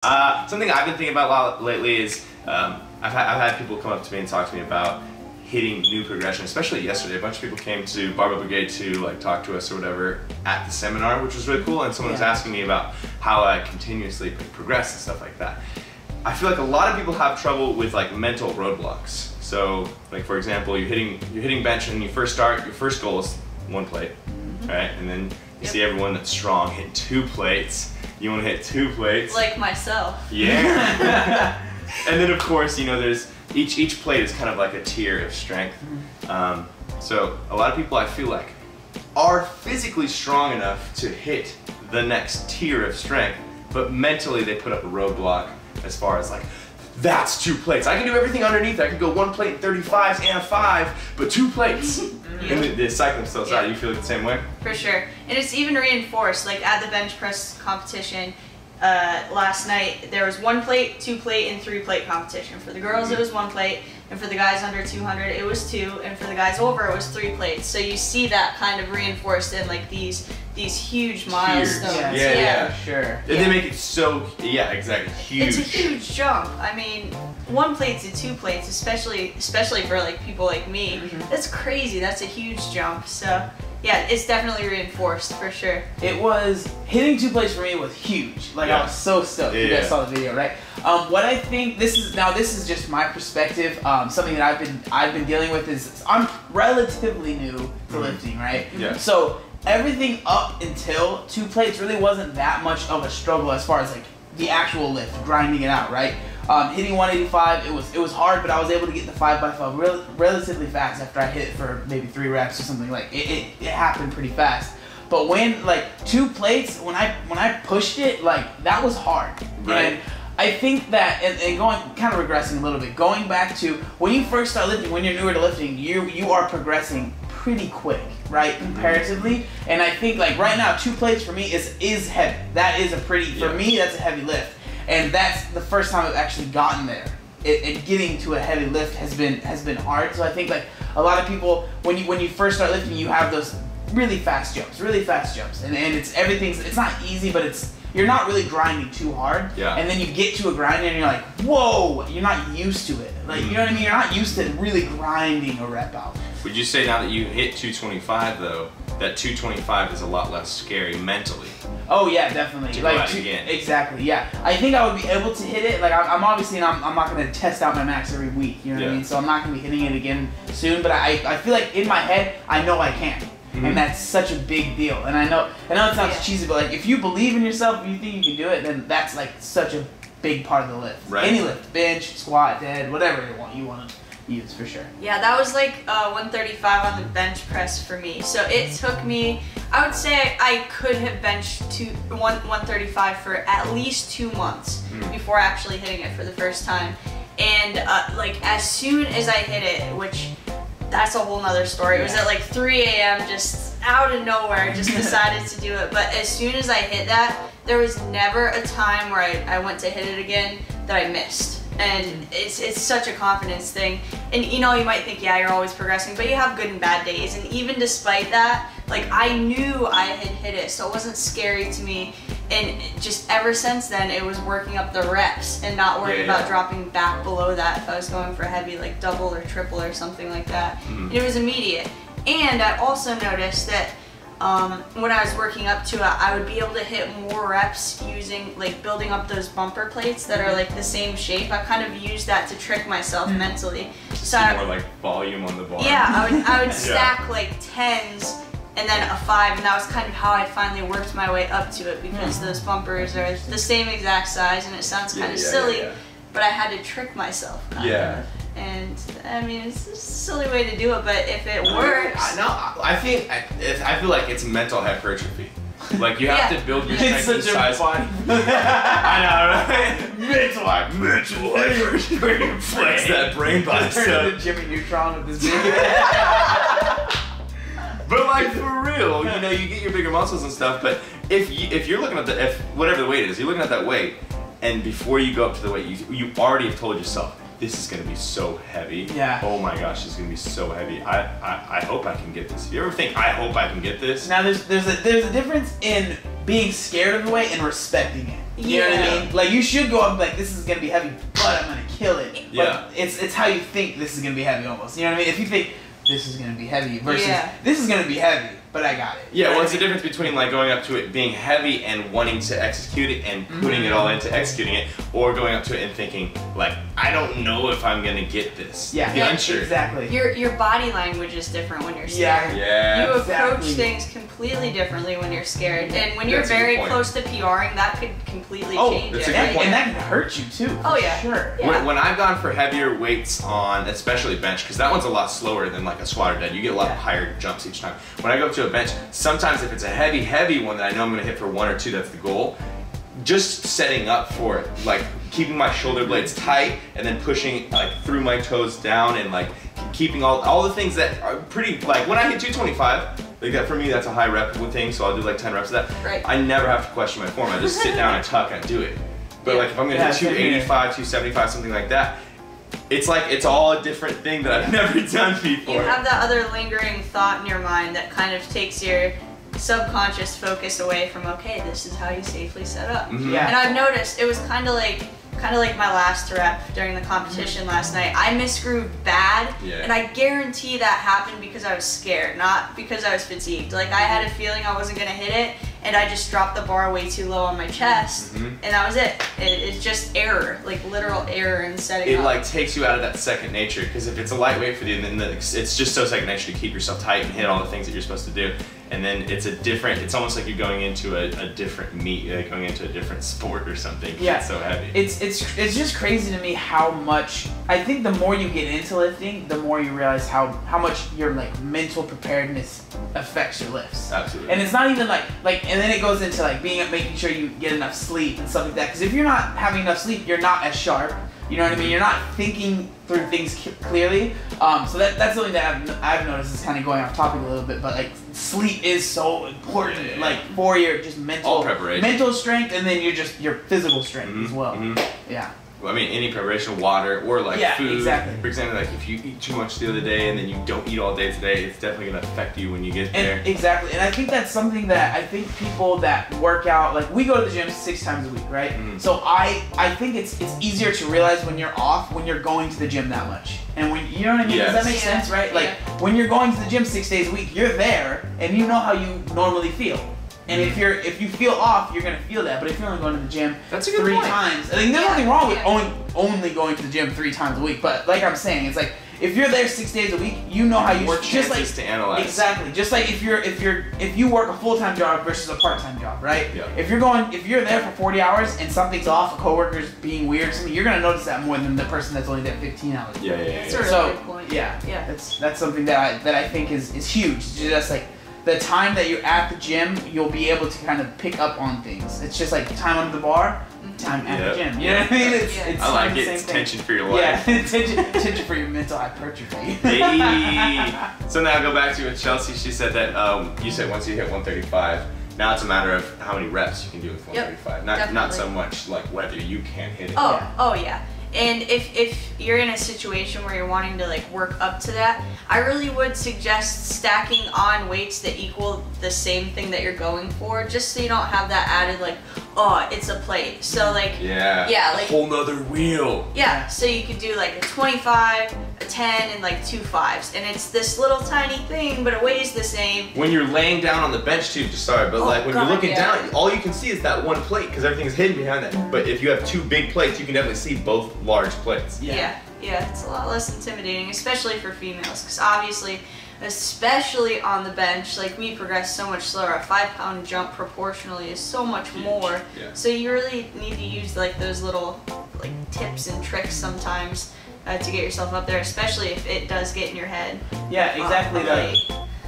Something I've been thinking about a lot lately is I've had people come up to me and talk to me about hitting new progression, especially yesterday. A bunch of people came to Barbell Brigade to like talk to us or whatever at the seminar, which was really cool, and someone was asking me about how I continuously progress and stuff like that. I feel like a lot of people have trouble with like mental roadblocks. So like for example, you're hitting bench and you first start, your first goal is 1 plate, right? And then you see everyone that's strong hit 2 plates. You want to hit 2 plates. Like myself. Yeah. And then of course, you know, there's each plate is kind of like a tier of strength. So a lot of people, I feel like, are physically strong enough to hit the next tier of strength, but mentally they put up a roadblock as far as like, that's 2 plates. I can do everything underneath. I can go 1 plate, 35s and a 5, but 2 plates. And the cycling still out. You feel like the same way? For sure. And it's even reinforced, like at the bench press competition last night, there was 1 plate, 2 plate, and 3 plate competition. For the girls, it was 1 plate, and for the guys under 200, it was 2, and for the guys over, it was 3 plates. So you see that kind of reinforced in like these huge milestones. Yeah, sure. And they make it so, exactly, huge. It's a huge jump. I mean, 1 plate to 2 plates, especially for like people like me, that's crazy. That's a huge jump. So yeah, it's definitely reinforced for sure. It was, hitting 2 plates for me was huge. Like I was so stoked. You guys saw the video, right? What I think, this is just my perspective. Something that I've been dealing with is I'm relatively new to lifting, right? Yeah. So everything up until 2 plates really wasn't that much of a struggle as far as like the actual lift, grinding it out, right? Hitting 185, it was hard, but I was able to get the 5x5 relatively fast after I hit it for maybe 3 reps or something. Like it happened pretty fast. But when like 2 plates, when I pushed it, like that was hard. Right. And I think that, and going, kind of regressing a little bit, going back to when you first start lifting, when you're newer to lifting, you are progressing pretty quick, right, comparatively. And I think like right now, 2 plates for me is heavy. That is a pretty, for me, that's a heavy lift. And that's the first time I've actually gotten there. Getting to a heavy lift has been hard. So I think like a lot of people, when you first start lifting, you have those really fast jumps, and it's not easy, but you're not really grinding too hard. Yeah. And then you get to a grind and you're like, whoa, you're not used to it. Like, you know what I mean? You're not used to really grinding a rep out. Would you say now that you hit 225 though, that 225 is a lot less scary mentally? Oh yeah, definitely. To like go out again. Exactly, yeah. I think I would be able to hit it. Like I'm obviously I'm not gonna test out my max every week. You know what I mean? So I'm not gonna be hitting it again soon. But I feel like in my head I know I can, and that's such a big deal. And I know it sounds cheesy, but like if you believe in yourself, if you think you can do it, then that's like such a big part of the lift. Right. Any lift, bench, squat, dead, whatever you want to use for sure. Yeah, that was like 135 on the bench press for me. So it took me, I would say I could have benched 135 for at least 2 months before actually hitting it for the first time. And like as soon as I hit it, which that's a whole nother story. It was at like 3 a.m. just out of nowhere, just decided to do it. But as soon as I hit that, there was never a time where I went to hit it again that I missed. And it's such a confidence thing. And you know, you might think, yeah, you're always progressing, but you have good and bad days. And even despite that, like I knew I had hit it, so it wasn't scary to me. And just ever since then, it was working up the reps and not worrying about dropping back below that if I was going for heavy, like double or triple or something like that. And it was immediate. And I also noticed that when I was working up to it, I would be able to hit more reps using, like, building up those bumper plates that are like the same shape. I kind of used that to trick myself mentally. So more like volume on the bar. Yeah, I would stack like 10s and then a 5, and that was kind of how I finally worked my way up to it, because those bumpers are the same exact size, and it sounds kind of silly, but I had to trick myself. Kind of. And I mean, it's a silly way to do it, but if it works. I feel like it's mental hypertrophy. Like you have to build your strength and size. I know, right? Mental hypertrophy. Flex that brain body stuff. Jimmy Neutron with this video. But like for real, you know, you get your bigger muscles and stuff. But if you're looking at whatever the weight is, you're looking at that weight, and before you go up to the weight, you already have told yourself, this is gonna be so heavy. Yeah. Oh my gosh, this is gonna be so heavy. I hope I can get this. You ever think, I hope I can get this? Now there's a difference in being scared of the weight and respecting it. You know what I mean? Like you should go up like this is gonna be heavy, but I'm gonna kill it. Yeah. But it's how you think this is gonna be heavy almost. You know what I mean? If you think this is gonna be heavy versus this is gonna be heavy, but I got it. Yeah, what's the difference between like going up to it being heavy and wanting to execute it and putting it all into executing it, or going up to it and thinking like, I don't know if I'm gonna get this. Yeah, unsure. Exactly. Your body language is different when you're scared. Yeah. You approach things completely differently when you're scared, and when you're very close to PRing, that could completely change that's it. a good point. And that can hurt you too. Oh yeah, sure. Yeah. When I've gone for heavier weights on, especially bench, because that one's a lot slower than like a squat or dead. You get a lot higher jumps each time. When I go up to a bench, sometimes if it's a heavy one that I know I'm gonna hit for 1 or 2, that's the goal. Just setting up for it, like keeping my shoulder blades tight and then pushing like through my toes down and like keeping all the things that are pretty, like when I hit 225, like that for me that's a high rep thing, so I'll do like 10 reps of that. Right. I never have to question my form. I just sit down and tuck and do it. But like if I'm gonna hit 285, 275, something like that, it's like it's all a different thing that I've never done before. You have that other lingering thought in your mind that kind of takes your subconscious focus away from, okay, this is how you safely set up. Mm-hmm. And I've noticed it was kind of like my last rep during the competition last night. I misgrooved bad, and I guarantee that happened because I was scared, not because I was fatigued. Like I had a feeling I wasn't gonna hit it, and I just dropped the bar way too low on my chest, and that was it. It's just error, like literal error in setting up. It like takes you out of that second nature, because if it's a lightweight for you, then it's just so second nature to keep yourself tight and hit all the things that you're supposed to do. And then it's almost like you're going into a different meet, like going into a different sport or something. Yeah. It's so heavy. It's just crazy to me how much, I think the more you get into lifting, the more you realize how much your like mental preparedness affects your lifts. Absolutely. And it's not even like, and then it goes into like making sure you get enough sleep and stuff like that. Because if you're not having enough sleep, you're not as sharp. You know what I mean? You're not thinking through things clearly. So that's something that I've noticed is kind of going off topic a little bit, but like sleep is so important, like for your just mental strength, and then your physical strength as well. Yeah. Well, I mean, any preparation, water, or like food. Exactly. For example, like if you eat too much the other day and then you don't eat all day today, it's definitely gonna affect you when you get there. Exactly, and I think that's something that I think people that work out, like we go to the gym 6 times a week, right? So I think it's easier to realize when you're off when you're going to the gym that much, and when you know what I mean. Does that make sense, right? Like when you're going to the gym 6 days a week, you're there and you know how you normally feel. And if you feel off, you're gonna feel that. But if you're only going to the gym 3 times, I think there's nothing wrong with only going to the gym 3 times a week. But like I'm saying, it's like if you're there 6 days a week, you know how you more just chances like to analyze. Exactly. Just like if you work a full-time job versus a part-time job, right? Yeah. If you're there for 40 hours and something's off, a coworker's being weird or something, you're gonna notice that more than the person that's only there 15 hours. That's a really good point. Yeah. That's something that I think is huge. Just like the time that you're at the gym, you'll be able to kind of pick up on things. It's just like time under the bar, time at the gym. You know what I mean? It's I like it. It's tension for your life. Yeah, tension for your mental hypertrophy. Hey. So now go back to with Chelsea. She said that you said once you hit 135, now it's a matter of how many reps you can do with 135. Not so much like whether you can hit it. Oh yeah. And if you're in a situation where you're wanting to like work up to that, I really would suggest stacking on weights that equal the same thing that you're going for, just so you don't have that added like, oh, it's a plate. So like, like whole nother wheel. Yeah, so you could do like a 25, a 10, and like 2 5s, and it's this little tiny thing, but it weighs the same. When you're laying down on the bench too, like when you're looking down, all you can see is that one plate because everything is hidden behind that. But if you have 2 big plates, you can definitely see both large plates. Yeah, it's a lot less intimidating, especially for females, because obviously, especially on the bench, like we progress so much slower. A 5-pound jump proportionally is so much more. Yeah. So you really need to use like those little like tips and tricks sometimes to get yourself up there, especially if it does get in your head. Yeah, exactly.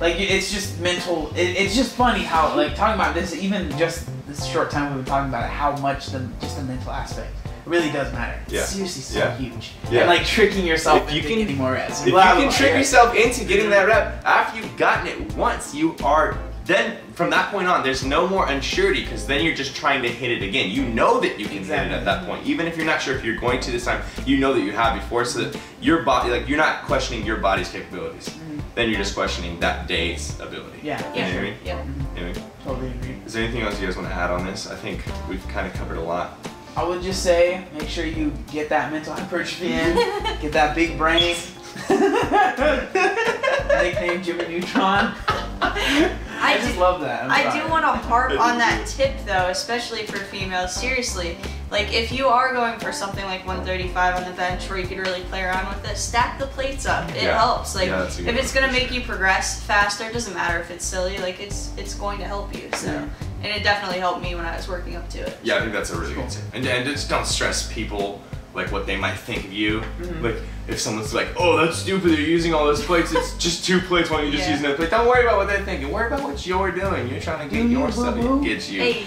Like it's just mental. It's just funny how like talking about this, even just this short time we've been talking about it, how much the mental aspect really does matter. It's seriously so huge. And like tricking yourself into getting more reps. If you can trick yourself into getting that rep, after you've gotten it once, you are then from that point on, there's no more unsurety because then you're just trying to hit it again. You know that you can hit it at that point, even if you're not sure if you're going to this time. You know that you have before, so that your body, like you're not questioning your body's capabilities. Then you're just questioning that day's ability. Yeah. You know what I mean? Yeah. You know what I mean? Totally agree. Is there anything else you guys want to add on this? I think we've kind of covered a lot. I would just say, make sure you get that mental hypertrophy in, get that big brain. Nickname Jimmy Neutron. I just love that. I do want to harp on that tip though, especially for females. Seriously, like if you are going for something like 135 on the bench where you could really play around with it, stack the plates up. It helps. Like if it's gonna make you progress faster, it doesn't matter if it's silly. Like it's going to help you. So. Yeah. And it definitely helped me when I was working up to it. Yeah, I think that's a really good tip. And just don't stress people, like what they might think of you. Like if someone's like, oh, that's stupid, they're using all those plates, it's just 2 plates, why don't you just use another plate? Don't worry about what they're thinking, worry about what you're doing. You're trying to get your stuff, get you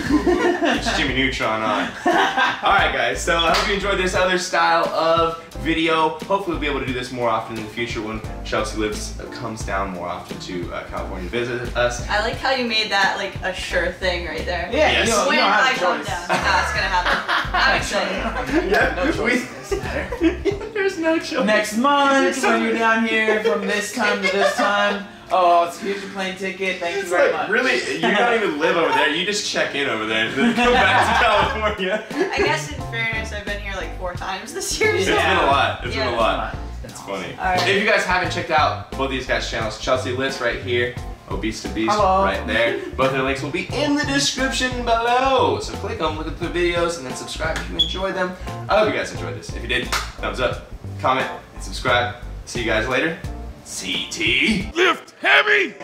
boo-boo, get Jimmy Neutron on. Alright guys, so I hope you enjoyed this other style of video. Hopefully we'll be able to do this more often in the future when ChelseaLifts comes down more often to California to visit us. I like how you made that like a sure thing right there. Yeah, yes. When you don't have I come down, that's gonna happen. I'm excited. No choice in this matter. There's no choice. Next month, when you're down here from this time to this time, oh, so here's your plane ticket. Thank you very much. Really, you don't even live over there. You just check in over there and then come back to California. I guess in fairness, I've been here like 4 times this year. It's So. been a lot. It's been a lot. It's funny. Right. If you guys haven't checked out both of these guys' channels, ChelseaLifts right here, Obese to Beast right there. Both their links will be in the description below. So click them, look at the videos, and then subscribe if you enjoyed them. I hope you guys enjoyed this. If you did, thumbs up, comment, and subscribe. See you guys later. CT. Lift heavy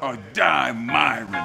or die MIRIN.